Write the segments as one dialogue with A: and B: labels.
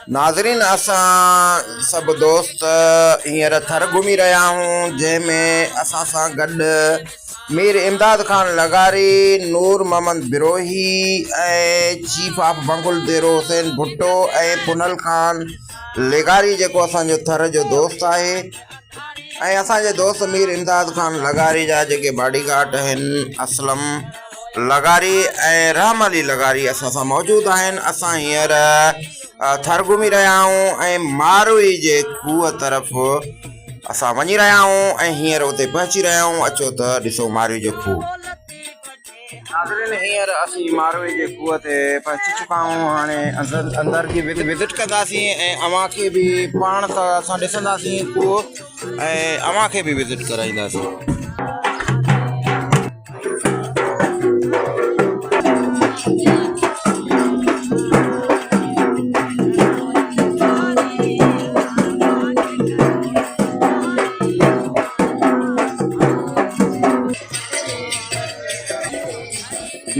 A: नाज़रीन असां सभु दोस्त हींअर थर घुमी रहिया आहियूं जंहिंमें असां सां गॾु मीर इमदाद खान लगारी, नूर मोहम्मद बिरोही ऐं चीफ ऑफ बंगुल देरो हुसैन भुट्टो ऐं पुनल खान लेगारी जेको असांजो थर जो दोस्त आहे ऐं असांजे दोस्त मीर इमदाद खान लगारी जा जेके बॉडीगार्ड आहिनि असलम लगारी ऐं रहम अली लगारी असां सां मौजूदु आहिनि। असां हींअर थर घुमी रहिया आहियूं ऐं मारवी जे खूह तरफ़ असां वञी रहिया आहियूं ऐं हींअर उते पहुची रहिया आहियूं। अचो त ॾिसो मारवी जो खूह। नाज़रीन हींअर असीं मारवी जे खूह ते पहुची चुका आहियूं। हाणे अंदरि की विज़िट कंदासीं ऐं अव्हां खे बि पाण सां असां ॾिसंदासीं खूह ऐं अव्हां खे बि विज़िट कराईंदासीं।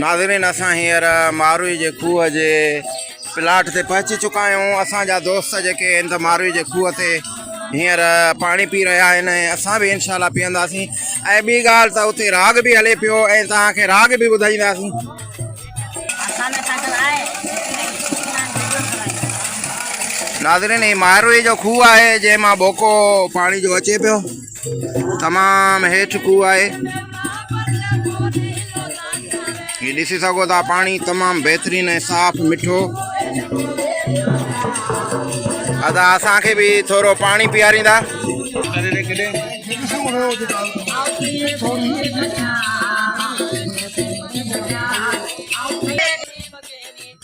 A: नाज़रीन असां हींअर मारवी जे खूह जे प्लाट ते पहुची चुका आहियूं। असांजा दोस्त जेके आहिनि त मारवी जे खूह ते हींअर पाणी पी रहिया आहिनि ऐं असां बि इनशाला पीअंदासीं। ऐं ॿी ॻाल्हि त उते राग बि हले पियो ऐं तव्हांखे राग बि ॿुधाईंदासीं। नाज़रीन ही मारवी जो खूह आहे जंहिंमां बोको पाणी जो अचे पियो। तमामु हेठि खूह आहे। ये ॾिसी सघो था पाणी तमामु बहितरीनु ऐं साफ़ मिठो। अदा असांखे बि थोरो पाणी पीआरींदा।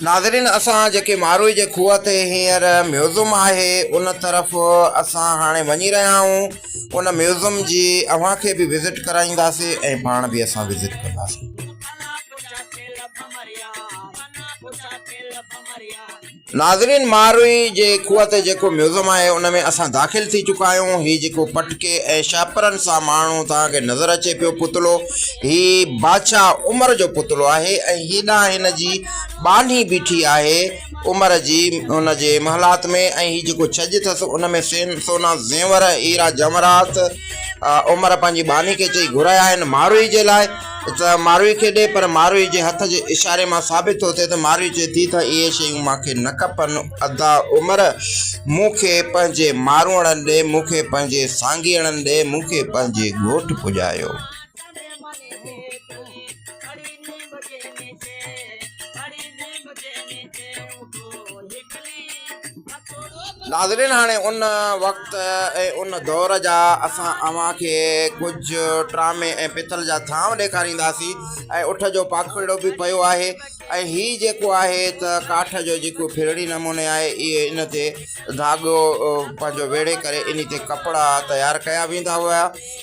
A: नाज़रीन असां जेके मारवी जे खूह ते हींअर म्यूज़ियम आहे उन तरफ़ असां हाणे वञी रहिया आहियूं। उन म्यूज़ियम जी अव्हां खे बि विज़िट कराईंदासीं ऐं पाण बि असां विज़िट कंदासीं। नाज़रीन मारवी जे खूह ते जेको म्यूज़ियम आहे उन में असां दाख़िल थी चुका आहियूं। हीउ जेको पटके ऐं शापरनि सां माण्हू तव्हांखे नज़र अचे पियो पुतलो, ही बादशाह उमर जो पुतलो आहे ऐं हेॾां हिन जी बानी बीठी आहे उमर जी उन जे महलात में। ऐं हीउ जेको छॼ अथसि उन में सोना ज़ेवर हीरा जमरात उमर पंहिंजी बानी खे चई घुराया आहिनि मारवी जे लाइ त मारवी खे ॾे, पर मारवी जे हथ जे इशारे मां साबित थो थिए त मारवी चए थी त इहे शयूं मूंखे न खपनि। अदा उमर मूंखे पंहिंजे मारूअड़नि ॾे, मूंखे पंहिंजे सांगीअड़नि ॾे, मूंखे पंहिंजे ॻोठ पुॼायो। नाज़रीन हाणे उन वक़्तु ऐं उन दौर जा असां अव्हां खे कुझु ड्रामे ऐं पितल जा थांव ॾेखारींदासीं ऐं उठ जो पाखीड़ो बि पियो आहे। ऐं हीउ जेको आहे त काठ जो जेको फिरड़ी नमूने आहे इहे इन ते धाॻो पंहिंजो वेड़े करे इन ते कपिड़ा तयारु कया वेंदा हुआ।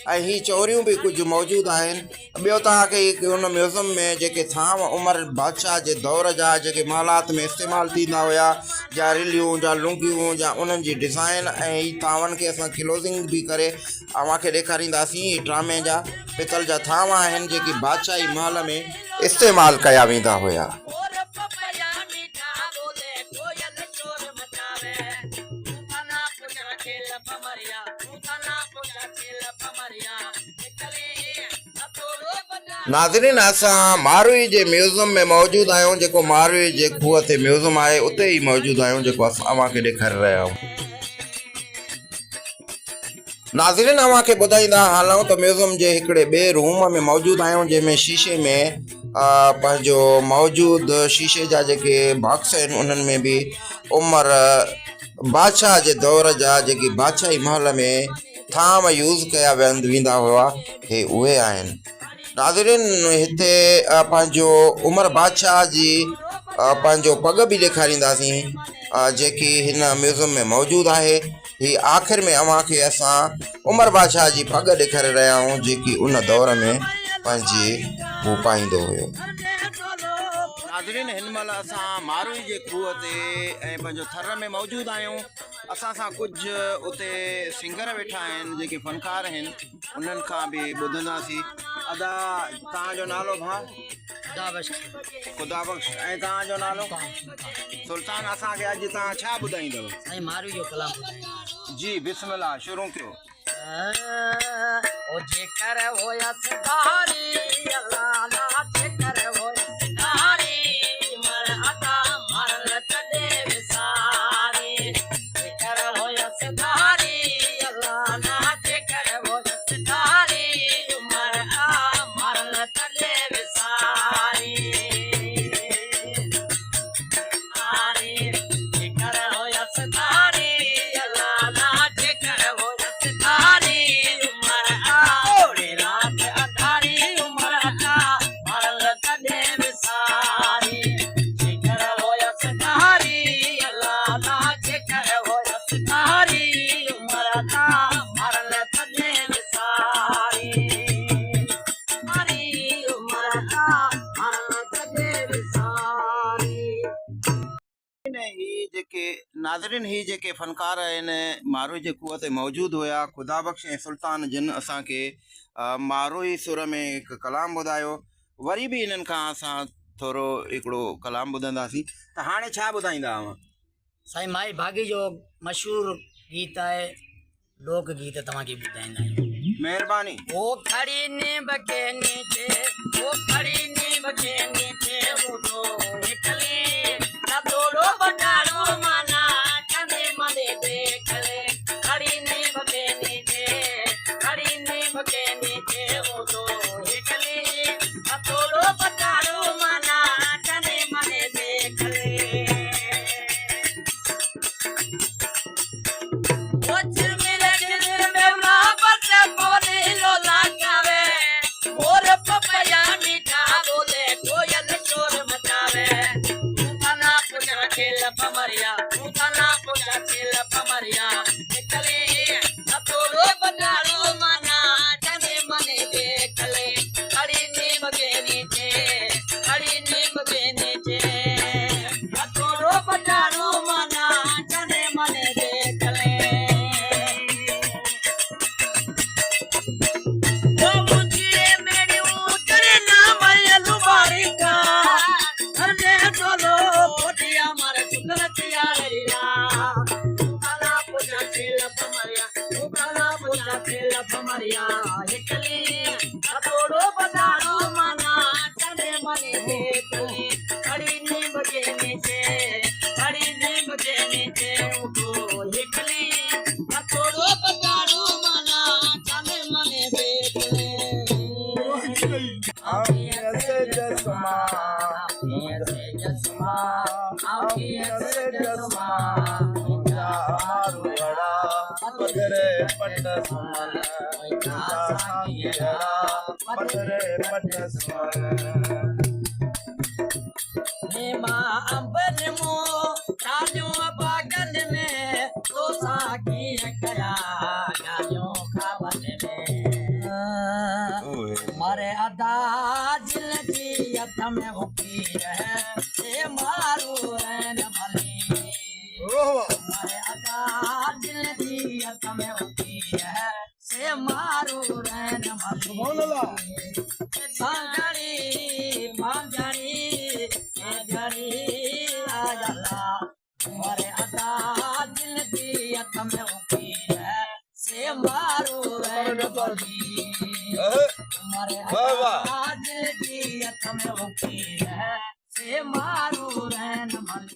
A: ऐं हीअ चोरियूं बि कुझु मौजूदु आहिनि। ॿियो तव्हांखे उन म्यूज़ियम में जेके थांव उमर बादशाह जे दौर जा जेके महलात में इस्तेमालु थींदा हुआ, जा रिलियूं जा लुंगियूं जा उन्हनि जी डिज़ाइन ऐं हीअ थांवनि खे असां क्लोज़िंग बि करे अव्हां खे ॾेखारींदासीं। हीअ ड्रामे जा पितल जा थांव आहिनि जेके बादशाही महल में इस्तेमालु कया वेंदा हुआ। नाज़रीन असां मारवी जे म्यूज़ियम में मौजूदु आहियूं। जेको मारवी जे खूह ते म्यूज़ियम आहे उते ई मौजूदु आहियूं जेको असां अव्हां खे ॾेखारे रहिया आहियूं। नाज़रीन अव्हां खे ॿुधाईंदा हलूं त म्यूज़ियम जे हिकिड़े ॿिए रूम में मौजूदु आहियूं जंहिंमें शीशे में पंहिंजो मौजूदु शीशे जा जेके बॉक्स आहिनि उन्हनि में बि उमर बादशाह जे दौर जा जेके बादशाही महल में थांव यूज़ कया वेंदा हुआ हे उहे आहिनि। नाज़रीन हिते पंहिंजो उमर बादशाह जी पंहिंजो पग बि ॾेखारींदासीं जेकी हिन म्यूज़ियम में मौजूदु आहे। ही आख़िर में अव्हां खे असां उमर बादशाह जी पग ॾेखारे रहिया आहियूं जेकी उन दौर में पंहिंजे हू पाईंदो हुयो। नाज़रीन हिन महिल असां मारवी जे खूह ते ऐं पंहिंजो थर में मौजूदु आहियूं। असां सां कुझु उते सिंगर वेठा आहिनि जेके फ़नकार आहिनि, उन्हनि खां बि ॿुधंदासीं। अदा तव्हांजो नालो भाउ? खुदा बख्श ऐं तव्हांजो नालो सुल्तान असांखे अॼु तव्हां छा ॿुधाईंदव
B: साईं मारू जो कलाम ॿुधाईं
A: जी बिस्मिल्लाह शुरू कयो
B: ओ जेकर होयस धारी अल्लाह ना जेकर होयस धारी मर अता मरल तदे विसारी जेकर होयस धारी अल्लाह ना जेकर होयस धारी मर आ मरल तदे विसारी आरे जेकर होयस धारी अल्लाह ना जेकर होयस धारी उमर आड़े रात अधारी उमर अता मरल तदे विसारी जेकर होयस धारी अल्लाह ना जेकर होयस धारी उमर अता मरल तदे विसारी हरी उमर अता मरल तदे विसारी
A: ही जेके नाज़रीन ही जेके फ़नकार आहिनि मारू जे कुअ ते मौजूदु हुया खुदा बख्श ऐं सुल्तान जिन असांखे मारूई सुर में हिकु कलाम ॿुधायो वरी बि इन्हनि खां असां थोरो हिकिड़ो कलाम ॿुधंदासीं त हाणे छा ॿुधाईंदा हुआ
B: साईं माई भागी जो मशहूर गीत है लोक गीत तव्हांखे ॿुधाईंदा आहियूं
A: महिरबानी
B: ओ खड़ी नींब के नीचे ओ खड़ी नींब के नीचे उठो निकले ना तोड़ो बटारो माना कने मने देख ले खड़ी नींब के नीचे उठो निकले ना तोड़ो बटारो माना कने मने देख ले मारे अदा दिल की अतम हुकी है मारू रैन भली मारे अदा दिल की अतम हुकी है से मारू रैन भली भांगड़ी भांगड़ी आजला मारे अदा दिल की अतम हुकी है से मारू रैन भली हमारे आज की अतम होती है से मारू रैन भली